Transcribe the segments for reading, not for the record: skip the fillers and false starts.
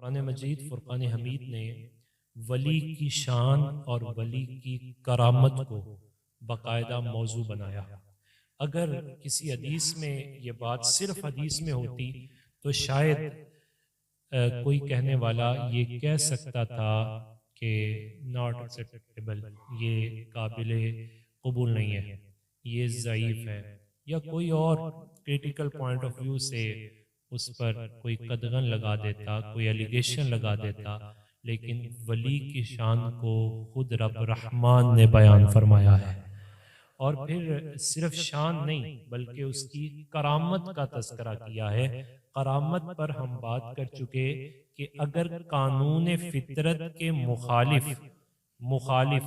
قرآن مجید فرقان حمید نے ولی کی شان اور ولی کی کرامت کو باقاعدہ موضوع بنایا۔ اگر کسی حدیث میں یہ بات صرف حدیث میں ہوتی تو شاید کوئی کہنے والا یہ کہہ سکتا تھا کہ ناٹ ایکسیپٹیبل، یہ قابل قبول نہیں ہے، یہ ضعیف ہے، یا کوئی اور کریٹیکل پوائنٹ آف ویو سے اس پر کوئی قدغن لگا دیتا، کوئی ایلیگیشن لگا دیتا۔ لیکن ولی کی شان کو خود رب رحمان نے بیان فرمایا ہے، اور پھر صرف شان نہیں بلکہ اس کی کرامت کا تذکرہ کیا ہے۔ کرامت پر ہم بات کر چکے کہ اگر قانون فطرت کے مخالف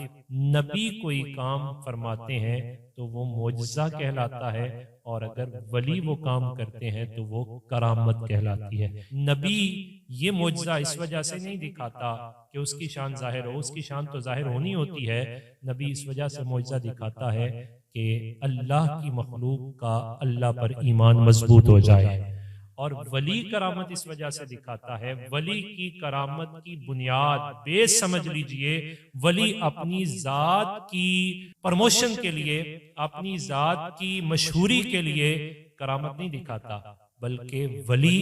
نبی کوئی کام فرماتے ہیں تو وہ معجزہ کہلاتا ہے، اور اگر ولی وہ کام کرتے ہیں تو وہ کرامت کہلاتی ہے۔ نبی یہ معجزہ اس وجہ سے نہیں دکھاتا کہ اس کی شان ظاہر ہو، اس کی شان تو ظاہر ہونی ہوتی ہے۔ نبی اس وجہ سے معجزہ دکھاتا ہے کہ اللہ کی مخلوق کا اللہ پر ایمان مضبوط ہو جائے، اور ولی کرامت اس وجہ سے دکھاتا ہے۔ ولی کی کرامت کی بنیاد بیس سمجھ لیجئے، ولی اپنی ذات کی پرموشن کے لیے، اپنی ذات کی مشہوری کے لیے کرامت نہیں دکھاتا، بلکہ ولی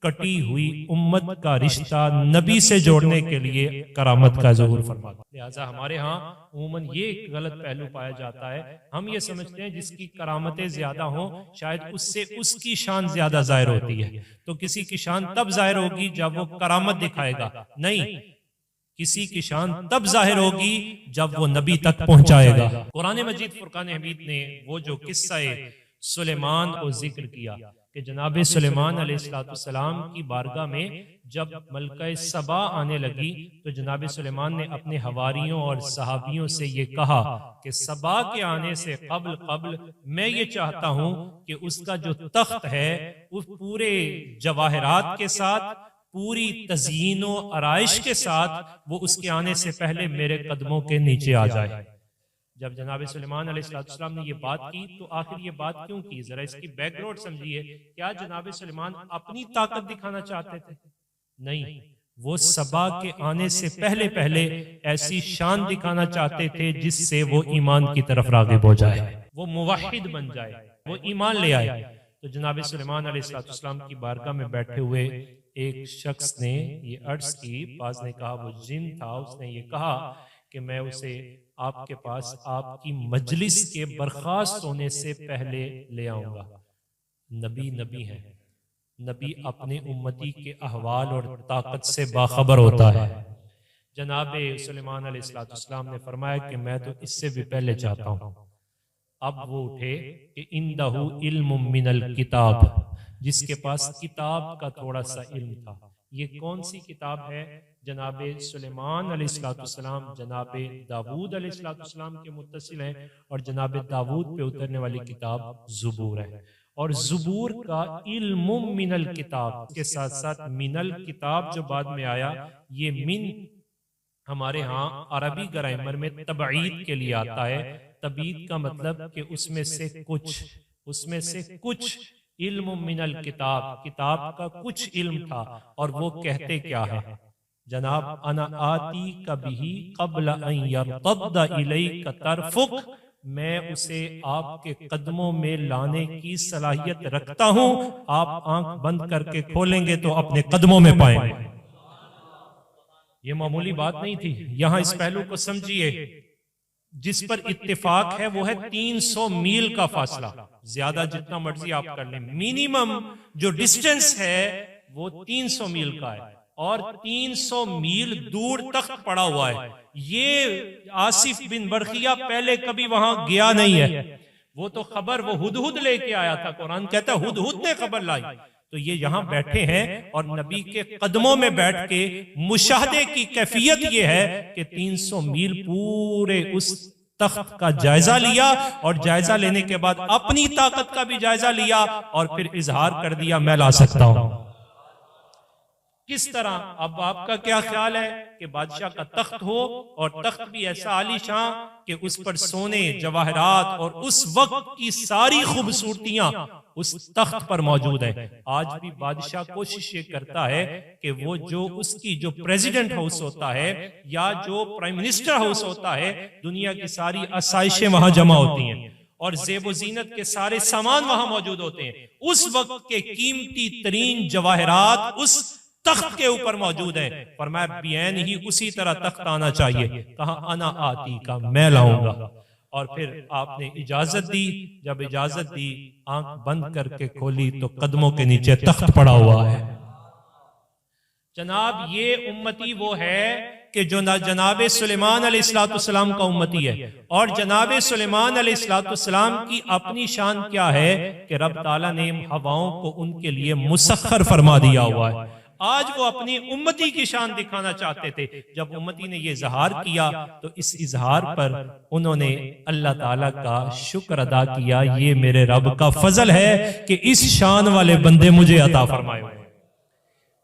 کٹی ہوئی امت کا رشتہ نبی سے جوڑنے کے لیے کرامت کا ظہور فرماتا ہے۔ لہٰذا ہمارے ہاں عموماً یہ غلط پہلو پایا جاتا ہے، ہم یہ سمجھتے ہیں جس کی کرامتیں زیادہ ہوں شاید اس سے اس کی شان زیادہ ظاہر ہوتی ہے، تو کسی کی شان تب ظاہر ہوگی جب وہ کرامت دکھائے گا، نہیں، کسی کی شان تب ظاہر ہوگی جب وہ نبی تک پہنچائے گا۔ قرآن مجید فرقان حمید نے وہ جو قصہ سلیمان کو ذکر کیا کہ جناب سلیمان علیہ السلام کی بارگاہ میں جب ملکہ سبا آنے لگی تو جناب سلیمان نے اپنے حواریوں اور صحابیوں سے یہ کہا کہ سبا کے آنے سے قبل میں یہ چاہتا ہوں کہ اس کا جو تخت ہے وہ پورے جواہرات کے ساتھ، پوری تزیین و آرائش کے ساتھ، وہ اس کے آنے سے پہلے میرے قدموں کے نیچے آ جائے۔ جب جناب سلیمان علیہ السلام نے یہ بات کی تو آخر یہ بات کیوں کی؟ ذرا اس کی بیک گراؤنڈ سمجھیے۔ کیا جناب سلیمان اپنی طاقت دکھانا چاہتے تھے؟ نہیں، وہ سبا کے آنے سے پہلے ایسی شان دکھانا چاہتے تھے جس سے وہ ایمان کی طرف راغب ہو جائے، وہ موحد بن جائے، وہ ایمان لے آئے۔ تو جناب سلیمان علیہ السلام کی بارگاہ میں بیٹھے ہوئے ایک شخص نے یہ عرض کی، بعض نے کہا وہ جن تھا، اس نے یہ کہا کہ میں اسے آپ کے پاس آپ کی مجلس کے برخاست ہونے سے پہلے لے آؤں گا۔ نبی ہے، نبی اپنے امتی کے احوال اور طاقت سے باخبر ہوتا ہے۔ جناب سلیمان علیہ السلام نے فرمایا کہ میں تو اس سے بھی پہلے چاہتا ہوں۔ اب وہ اٹھے کہ اندہ علم من الکتاب، جس کے پاس کتاب کا تھوڑا سا علم تھا۔ یہ کون سی کتاب ہے؟ جناب سلیمان علیہ السلام جناب داود علیہ السلام کے متصل ہیں، اور جناب داود پہ اترنے والی کتاب زبور ہے، اور زبور کا علم من الکتاب کے ساتھ ساتھ من الکتاب جو بعد میں آیا، یہ من ہمارے ہاں عربی گرامر میں تبعید کے لیے آتا ہے۔ تبعید کا مطلب کہ اس میں سے کچھ علم من الکتاب، کتاب کا کچھ علم تھا، اور وہ کہتے کیا ہے؟ جناب انا آتی کبھی قبل ان یرتد الیک طرفک، میں اسے آپ کے قدموں میں لانے کی صلاحیت رکھتا ہوں، آپ آنکھ بند کر کے کھولیں گے تو اپنے قدموں میں پائیں گے۔ یہ معمولی بات نہیں تھی، یہاں اس پہلو کو سمجھیے۔ جس پر اتفاق ہے وہ ہے 300 میل کا فاصلہ، زیادہ جتنا مرضی آپ کر لیں، منیمم جو ڈسٹنس ہے وہ 300 میل کا ہے، اور 300 میل دور تخت پڑا ہوا ہے۔ یہ آصف بن برخیہ پہلے کبھی وہاں گیا نہیں ہے، وہ تو خبر وہ ہدہد لے کے آیا تھا، قرآن کہتا ہے ہدہد نے خبر لائی۔ تو یہ یہاں بیٹھے ہیں اور نبی کے قدموں میں بیٹھ کے مشاہدے کی کیفیت یہ ہے کہ 300 میل پورے اس تخت کا جائزہ لیا، اور جائزہ لینے کے بعد اپنی طاقت کا بھی جائزہ لیا، اور پھر اظہار کر دیا میں لا سکتا ہوں۔ کس طرح؟ اب آپ کا کیا خیال ہے کہ بادشاہ کا تخت ہو اور تخت بھی ایسا عالی شان کہ اس پر سونے جواہرات اور اس وقت کی ساری خوبصورتیاں اس تخت پر موجود ہیں. آج بھی بادشاہ کوشش یہ کرتا ہے کہ وہ جو اس کی جو پریزیڈنٹ ہاؤس ہوتا ہے یا جو پرائم منسٹر ہاؤس ہوتا ہے، دنیا کی ساری آسائشیں وہاں جمع ہوتی ہیں اور زیب و زینت کے سارے سامان وہاں موجود ہوتے ہیں. اس وقت کے قیمتی ترین جواہرات اس تخت کے اوپر موجود ہیں. فرمایا بیان ہی اسی طرح تخت آنا چاہیے. کہا انا آتی کا میں لاؤں گا. اور پھر آپ نے اجازت دی. جب اجازت دی آنکھ بند کر کے کھولی تو قدموں کے نیچے تخت پڑا ہوا ہے. جناب یہ امتی وہ ہے کہ جو جناب سلیمان علیہ السلام کا امتی ہے. اور جناب سلیمان علیہ السلام کی اپنی شان کیا ہے کہ رب تعالیٰ نے ہواؤں کو ان کے لیے مسخر فرما دیا ہوا ہے. آج وہ اپنی امتی کی شان دکھانا چاہتے تھے. جب امتی نے یہ اظہار کیا تو اس اظہار پر انہوں نے اللہ تعالیٰ کا شکر ادا کیا. یہ میرے رب کا فضل ہے کہ اس شان والے بندے مجھے عطا فرمائے ہوئے.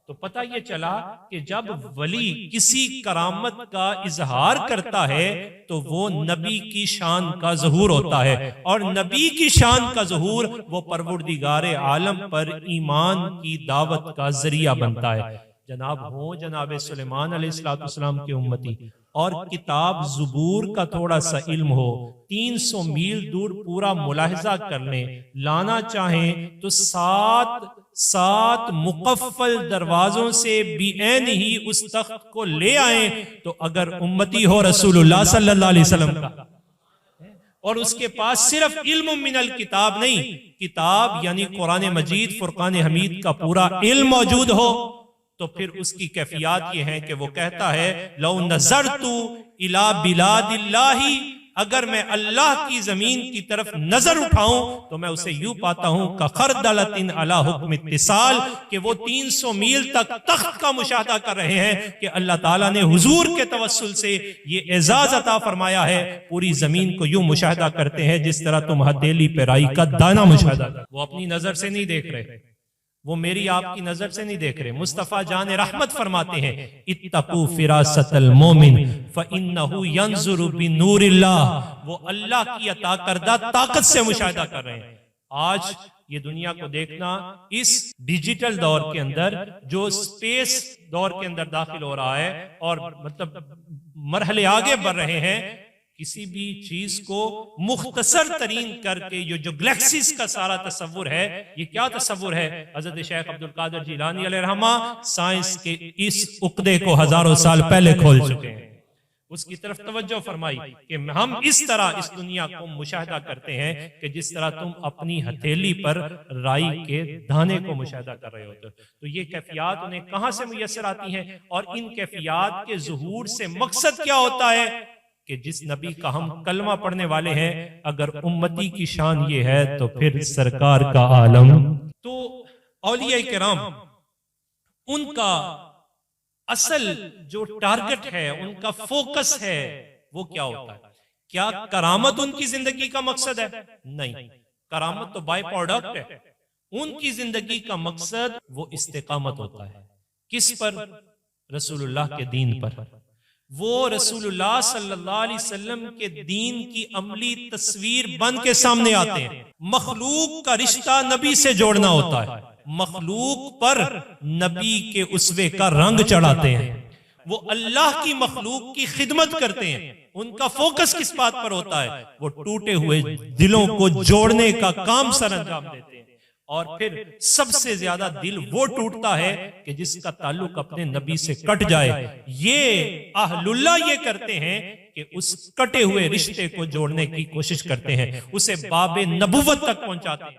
تو پتہ یہ چلا کہ جب ولی کسی کرامت کا اظہار کرتا ہے تو وہ نبی کی شان کا ظہور ہوتا ہے. اور نبی کی شان کا ظہور وہ پروردگار عالم پر ایمان کی دعوت کا ذریعہ بنتا ہے. جناب ہوں جناب سلیمان علیہ السلام کے امتی اور کتاب زبور کا تھوڑا سا علم ہو، 300 میل دور پورا ملاحظہ کر لیں، لانا چاہیں تو سات مقفل دروازوں سے بھی عین ہی اس تخت کو لے آئیں. تو اگر امتی ہو رسول اللہ صلی اللہ علیہ وسلم کا اور اس کے پاس صرف علم من الکتاب نہیں، کتاب یعنی قرآن مجید فرقان حمید کا پورا علم موجود ہو، تو پھر اس کی کیفیات یہ ہیں کہ وہ کہتا ہے لو نظرت الی بلاد اللہ، اگر میں اللہ کی زمین کی طرف نظر اٹھاؤں تو میں اسے یوں پاتا ہوں کہ خردلۃ علی حکم اتصال، کہ وہ 300 میل تک تخت کا مشاہدہ کر رہے ہیں کہ اللہ تعالیٰ نے حضور کے توسل سے یہ اعزاز عطا فرمایا ہے. پوری زمین کو یوں مشاہدہ کرتے ہیں جس طرح تم ہتھیلی پہ رائی کا دانہ مشاہدہ کرتے. وہ اپنی نظر سے نہیں دیکھ رہے، وہ میری آپ کی نظر سے نہیں دیکھ رہے. مصطفیٰ جان رحمت فرماتے ہیں اتقوا فراست المومن فإنہ ینظر بنور اللہ، وہ اللہ کی عطا کردہ طاقت سے مشاہدہ کر رہے ہیں. آج یہ دنیا کو دیکھنا اس ڈیجیٹل دور کے اندر جو سپیس دور کے اندر داخل ہو رہا ہے اور مطلب مرحلے آگے بڑھ رہے ہیں، کسی بھی چیز کو مختصر ترین کر کے یہ جو گلیکسیز کا سارا تصور ہے، یہ کیا تصور ہے؟ حضرت شیخ عبدالقادر جیلانی علیہ رحمہ سائنس کے اس عقدے کو ہزاروں سال پہلے کھول چکے ہیں. اس کی طرف توجہ فرمائی کہ ہم اس طرح اس دنیا کو مشاہدہ کرتے ہیں کہ جس طرح تم اپنی ہتھیلی پر رائی کے دانے کو مشاہدہ کر رہے ہوتے. تو یہ کیفیات انہیں کہاں سے میسر آتی ہیں اور ان کیفیات کے ظہور سے مقصد کیا ہوتا ہے کہ جس نبی کا ہم کلمہ پڑھنے والے ہیں اگر امتی کی شان یہ ہے تو پھر سرکار کا عالم. تو اولیاء کرام ان کا اصل جو ٹارگٹ ہے، ان کا فوکس ہے، وہ کیا ہوتا ہے؟ کیا کرامت ان کی زندگی کا مقصد ہے؟ نہیں، کرامت تو بائی پروڈکٹ ہے. ان کی زندگی کا مقصد وہ استقامت ہوتا ہے. کس پر؟ رسول اللہ کے دین پر. وہ رسول اللہ صلی اللہ علیہ وسلم کے دین کی عملی تصویر بن کے سامنے آتے ہیں. مخلوق کا رشتہ نبی سے جوڑنا ہوتا ہے، مخلوق پر نبی کے اسوے کا رنگ چڑھاتے ہیں. وہ اللہ کی مخلوق کی خدمت کرتے ہیں. ان کا فوکس کس بات پر ہوتا ہے؟ وہ ٹوٹے ہوئے دلوں کو جوڑنے کا کام سر انجام دیتے ہیں. اور پھر سب سے زیادہ دل وہ ٹوٹتا ہے کہ جس کا تعلق اپنے نبی سے کٹ جائے. یہ اہل اللہ یہ کرتے ہیں کہ اس کٹے ہوئے رشتے کو جوڑنے کی کوشش کرتے ہیں، اسے باب نبوت تک پہنچاتے ہیں.